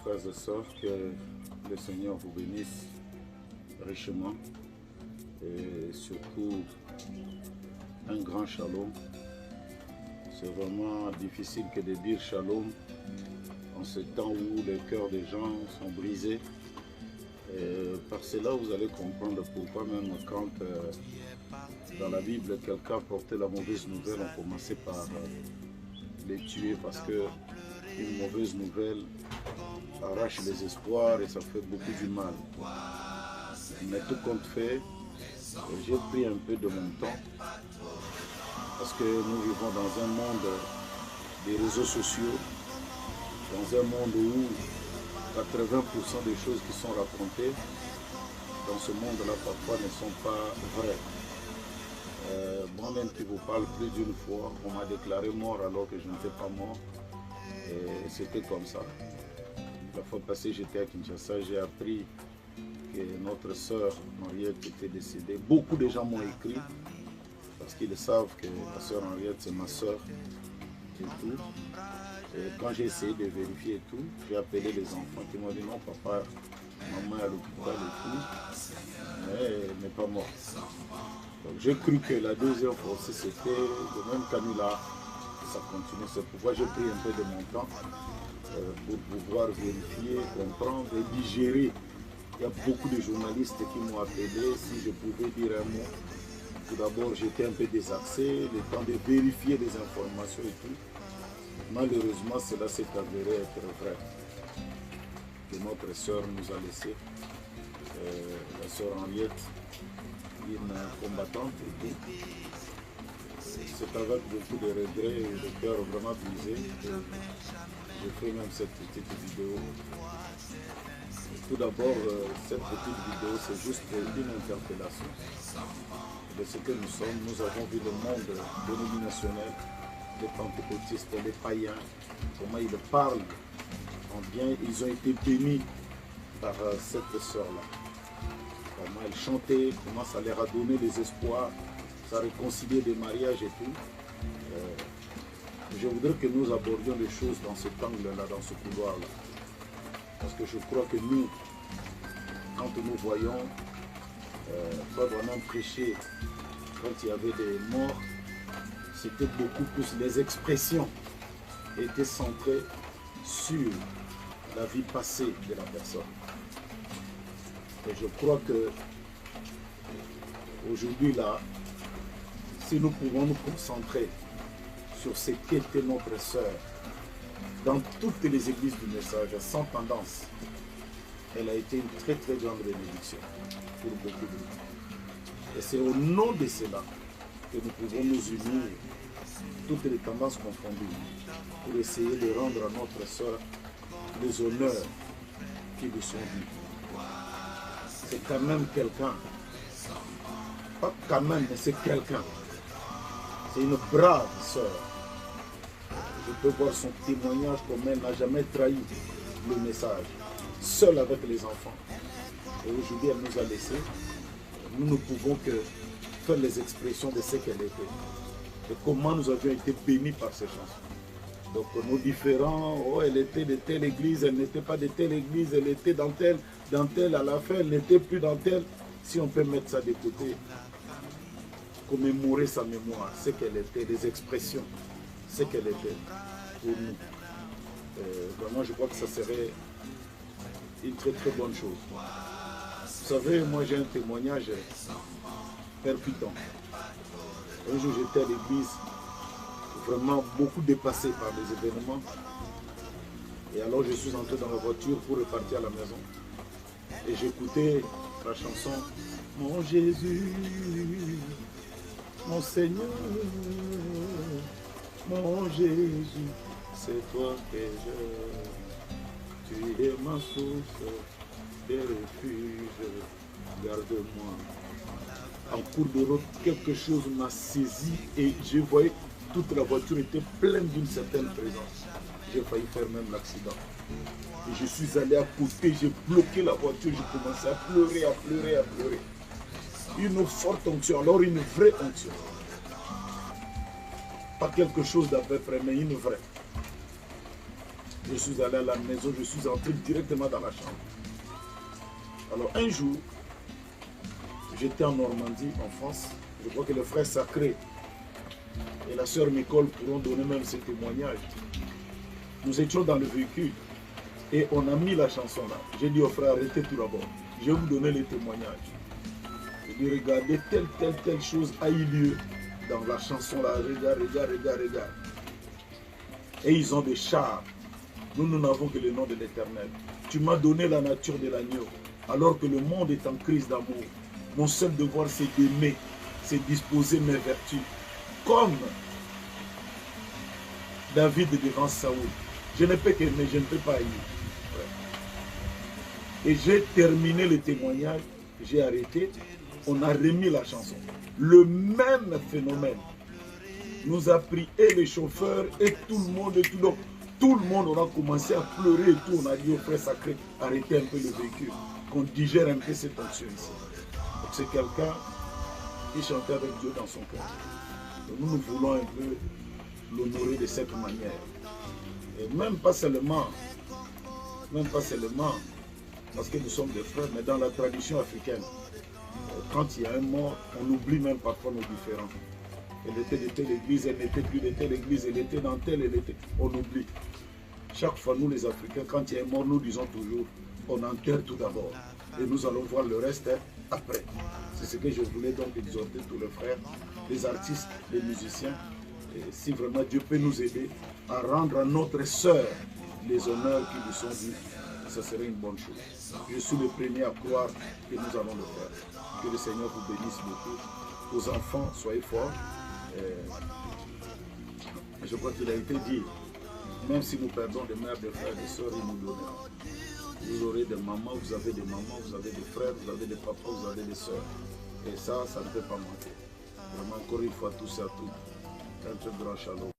frères et sœurs, que le Seigneur vous bénisse richement et surtout un grand shalom. C'est vraiment difficile que de dire shalom en ce temps où les cœurs des gens sont brisés. Et par cela, vous allez comprendre pourquoi même quand dans la Bible, quelqu'un portait la mauvaise nouvelle, on commençait par les tuer parce que une mauvaise nouvelle arrache les espoirs et ça fait beaucoup du mal. Mais tout compte fait, j'ai pris un peu de mon temps parce que nous vivons dans un monde des réseaux sociaux, dans un monde où 80% des choses qui sont racontées dans ce monde-là parfois ne sont pas vraies. Moi-même qui vous parle plus d'une fois, on m'a déclaré mort alors que je n'étais pas mort. Et c'était comme ça. La fois passée, j'étais à Kinshasa, j'ai appris que notre sœur Henriette était décédée. Beaucoup de gens m'ont écrit parce qu'ils savent que ma sœur Henriette, c'est ma sœur et tout. Et quand j'ai essayé de vérifier et tout, j'ai appelé les enfants qui m'ont dit non, papa, maman est à l'hôpital et tout, mais elle n'est pas morte. Donc j'ai cru que la deuxième fois aussi c'était le même canular, ça continue. C'est pourquoi j'ai pris un peu de mon temps pour pouvoir vérifier, comprendre et digérer. Il y a beaucoup de journalistes qui m'ont appelé si je pouvais dire un mot. Tout d'abord, j'étais un peu désaxé, le temps de vérifier les informations et tout. Malheureusement, cela s'est avéré être vrai. Que notre sœur nous a laissé, la sœur Henriette, une combattante et tout. C'est avec beaucoup de regrets et de cœur vraiment brisé que j'ai fait même cette petite vidéo. Tout d'abord, cette petite vidéo, c'est juste une interpellation de ce que nous sommes. Nous avons vu le monde dénominationnel, les pentecôtistes, les païens, comment ils parlent en bien. Ils ont été bénis par cette sœur-là. Comment elle chantait, comment ça leur a donné des espoirs, ça a réconcilié des mariages et tout. Je voudrais que nous abordions les choses dans cet angle-là, dans ce couloir-là. Parce que je crois que nous, quand nous voyons pas vraiment prêcher, quand il y avait des morts, c'était beaucoup plus, les expressions étaient centrées sur la vie passée de la personne. Et je crois que aujourd'hui là, si nous pouvons nous concentrer sur ce qu'était notre sœur, dans toutes les églises du message, sans tendance, elle a été une très très grande bénédiction pour beaucoup de gens. Et c'est au nom de cela que nous pouvons nous unir, toutes les tendances confondues, pour essayer de rendre à notre sœur les honneurs qui lui sont dus. C'est quand même quelqu'un, pas quand même, mais c'est quelqu'un. C'est une brave sœur. Je peux voir son témoignage comme elle n'a jamais trahi le message, seule avec les enfants. Et aujourd'hui, elle nous a laissés. Nous ne pouvons que faire les expressions de ce qu'elle était. Et comment nous avions été bénis par ces chansons. Donc nos différents, oh, elle était de telle église, elle n'était pas de telle église, elle était dans telle, à la fin, elle n'était plus dans telle. Si on peut mettre ça de côté, commémorer sa mémoire, ce qu'elle était, les expressions, ce qu'elle était pour nous. Vraiment, je crois que ça serait une très très bonne chose. Vous savez, moi j'ai un témoignage percutant. Un jour j'étais à l'église, vraiment beaucoup dépassé par les événements. Et alors je suis entré dans la voiture pour repartir à la maison. Et j'écoutais la chanson « Mon Jésus, mon Seigneur, mon Jésus, c'est toi que je... Tu es ma source de refuge, garde-moi. » En cours de route, quelque chose m'a saisi et je voyais toute la voiture était pleine d'une certaine présence. J'ai failli faire même l'accident. Et je suis allé à côté, j'ai bloqué la voiture, j'ai commencé à pleurer, à pleurer, à pleurer. Une forte onction, alors une vraie onction. Pas quelque chose d'à peu près, mais une vraie. Je suis allé à la maison, je suis entré directement dans la chambre. Alors un jour, j'étais en Normandie, en France. Je crois que le frère Sacré et la sœur Nicole pourront donner même ce témoignage. Nous étions dans le véhicule et on a mis la chanson là. J'ai dit au frère, arrêtez tout d'abord. Je vais vous donner les témoignages. J'ai dit, regardez, telle chose a eu lieu dans la chanson là. Regarde. Et ils ont des chars. Nous n'avons que le nom de l'Éternel. Tu m'as donné la nature de l'agneau. Alors que le monde est en crise d'amour. Mon seul devoir, c'est d'aimer, c'est disposer mes vertus. Comme David devant Saoul. Je ne peux qu'aimer, je ne peux pas aimer. Et j'ai terminé le témoignage, j'ai arrêté, on a remis la chanson. Le même phénomène nous a pris, et les chauffeurs, et tout le monde, et tout le monde, on a commencé à pleurer et tout. On a dit au frère Sacré, arrêtez un peu le véhicule, qu'on digère un peu cette onction ici. Donc c'est quelqu'un qui chantait avec Dieu dans son cœur. Nous voulons un peu l'honorer de cette manière. Et même pas seulement, parce que nous sommes des frères, mais dans la tradition africaine, quand il y a un mort, on oublie même parfois nos différends. Elle était de telle église, elle n'était plus de telle église, elle était dans telle, elle était... On oublie. Chaque fois, nous les Africains, quand il y a un mort, nous disons toujours, on enterre tout d'abord. Et nous allons voir le reste après. C'est ce que je voulais donc exhorter tous les frères, les artistes, les musiciens. Et si vraiment Dieu peut nous aider à rendre à notre sœur les honneurs qui lui sont dus, ça serait une bonne chose. Je suis le premier à croire que nous allons le faire. Que le Seigneur vous bénisse beaucoup. Aux enfants, soyez forts. Je crois qu'il a été dit, même si nous perdons des mères, des frères, des sœurs, ils nous donneront. Vous aurez des mamans, vous avez des mamans, vous avez des frères, vous avez des papas, vous avez des sœurs. Et ça ne peut pas manquer. Vraiment, encore une fois, tous et à toutes, un très grand shalom.